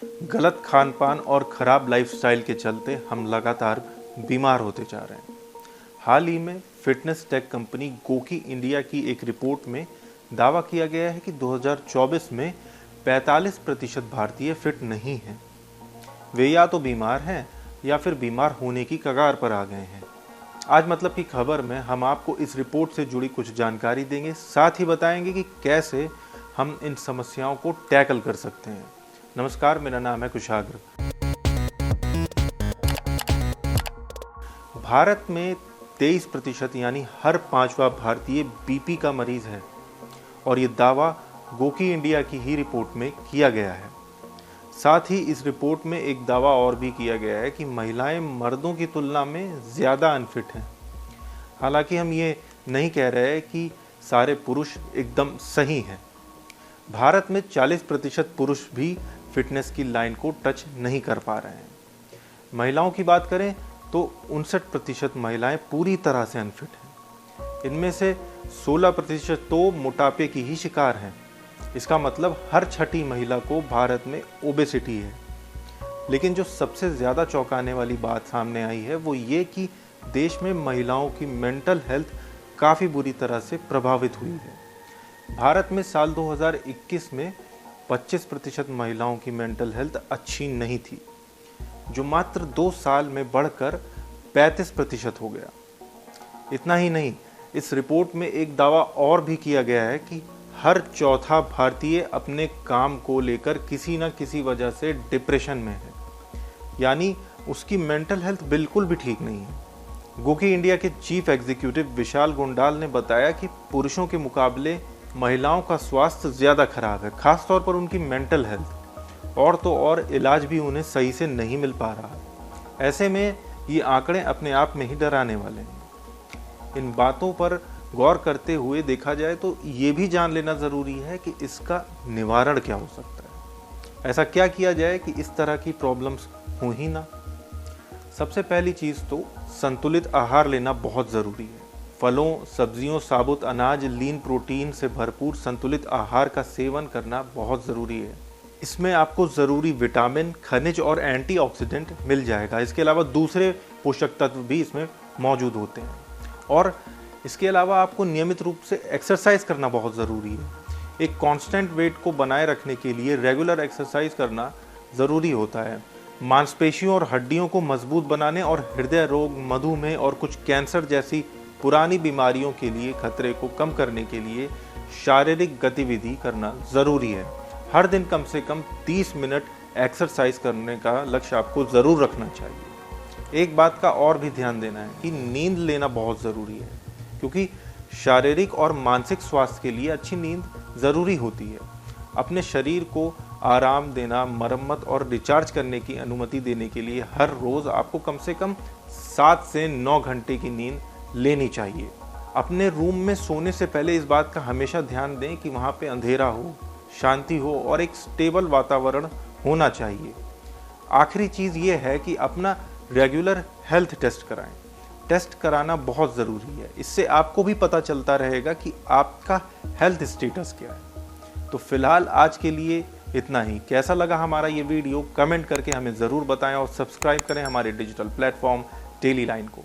गलत खान पान और ख़राब लाइफस्टाइल के चलते हम लगातार बीमार होते जा रहे हैं। हाल ही में fitness tech company Goki India की एक रिपोर्ट में दावा किया गया है कि 2024 में 45% भारतीय फिट नहीं हैं। वे या तो बीमार हैं या फिर बीमार होने की कगार पर आ गए हैं। आज मतलब की खबर में हम आपको इस रिपोर्ट से जुड़ी कुछ जानकारी देंगे, साथ ही बताएंगे कि कैसे हम इन समस्याओं को टैकल कर सकते हैं। नमस्कार, मेरा नाम है कुशाग्र। भारत में 23% यानी हर 5वां भारतीय बीपी का मरीज है और ये दावा गोकी इंडिया की ही रिपोर्ट में किया गया है। साथ ही इस रिपोर्ट में एक दावा और भी किया गया है कि महिलाएं मर्दों की तुलना में ज़्यादा अनफिट हैं। हालांकि हम ये नहीं कह रहे कि सारे पुरुष एकदम सही हैं। भारत में 40% पुरुष भी फिटनेस की लाइन को टच नहीं कर पा रहे हैं। महिलाओं की बात करें तो 59% महिलाएं पूरी तरह से अनफिट हैं। इनमें से 16% तो मोटापे की ही शिकार हैं। इसका मतलब हर छठी महिला को भारत में ओबेसिटी है। लेकिन जो सबसे ज़्यादा चौंकाने वाली बात सामने आई है वो ये कि देश में महिलाओं की मेंटल हेल्थ काफ़ी बुरी तरह से प्रभावित हुई है। भारत में साल 2021 में 25% महिलाओं की मेंटल हेल्थ अच्छी नहीं थी, जो मात्र 2 साल में बढ़कर 35% हो गया। इतना ही नहीं, इस रिपोर्ट में एक दावा और भी किया गया है कि हर चौथा भारतीय अपने काम को लेकर किसी न किसी वजह से डिप्रेशन में है, यानी उसकी मेंटल हेल्थ बिल्कुल भी ठीक नहीं है। गोकी इंडिया के चीफ एग्जीक्यूटिव विशाल गुंडाल ने बताया कि पुरुषों के मुकाबले महिलाओं का स्वास्थ्य ज़्यादा खराब है, खासतौर पर उनकी मेंटल हेल्थ। और तो और इलाज भी उन्हें सही से नहीं मिल पा रहा। ऐसे में ये आंकड़े अपने आप में ही डराने वाले हैं। इन बातों पर गौर करते हुए देखा जाए तो ये भी जान लेना ज़रूरी है कि इसका निवारण क्या हो सकता है। ऐसा क्या किया जाए कि इस तरह की प्रॉब्लम्स हो ही ना। सबसे पहली चीज़ तो संतुलित आहार लेना बहुत ज़रूरी है। फलों, सब्जियों, साबुत अनाज, लीन प्रोटीन से भरपूर संतुलित आहार का सेवन करना बहुत ज़रूरी है। इसमें आपको ज़रूरी विटामिन, खनिज और एंटीऑक्सीडेंट मिल जाएगा। इसके अलावा दूसरे पोषक तत्व भी इसमें मौजूद होते हैं। और इसके अलावा आपको नियमित रूप से एक्सरसाइज करना बहुत ज़रूरी है। एक कांस्टेंट वेट को बनाए रखने के लिए रेगुलर एक्सरसाइज करना ज़रूरी होता है। मांसपेशियों और हड्डियों को मजबूत बनाने और हृदय रोग, मधुमेह और कुछ कैंसर जैसी पुरानी बीमारियों के लिए खतरे को कम करने के लिए शारीरिक गतिविधि करना ज़रूरी है। हर दिन कम से कम 30 मिनट एक्सरसाइज करने का लक्ष्य आपको ज़रूर रखना चाहिए। एक बात का और भी ध्यान देना है कि नींद लेना बहुत ज़रूरी है, क्योंकि शारीरिक और मानसिक स्वास्थ्य के लिए अच्छी नींद ज़रूरी होती है। अपने शरीर को आराम देना, मरम्मत और रिचार्ज करने की अनुमति देने के लिए हर रोज़ आपको कम से कम 7 से 9 घंटे की नींद लेनी चाहिए। अपने रूम में सोने से पहले इस बात का हमेशा ध्यान दें कि वहाँ पे अंधेरा हो, शांति हो और एक स्टेबल वातावरण होना चाहिए। आखिरी चीज़ ये है कि अपना रेगुलर हेल्थ टेस्ट कराएं। टेस्ट कराना बहुत ज़रूरी है। इससे आपको भी पता चलता रहेगा कि आपका हेल्थ स्टेटस क्या है। तो फिलहाल आज के लिए इतना ही। कैसा लगा हमारा ये वीडियो कमेंट करके हमें ज़रूर बताएं और सब्सक्राइब करें हमारे डिजिटल प्लेटफॉर्म डेली लाइन को।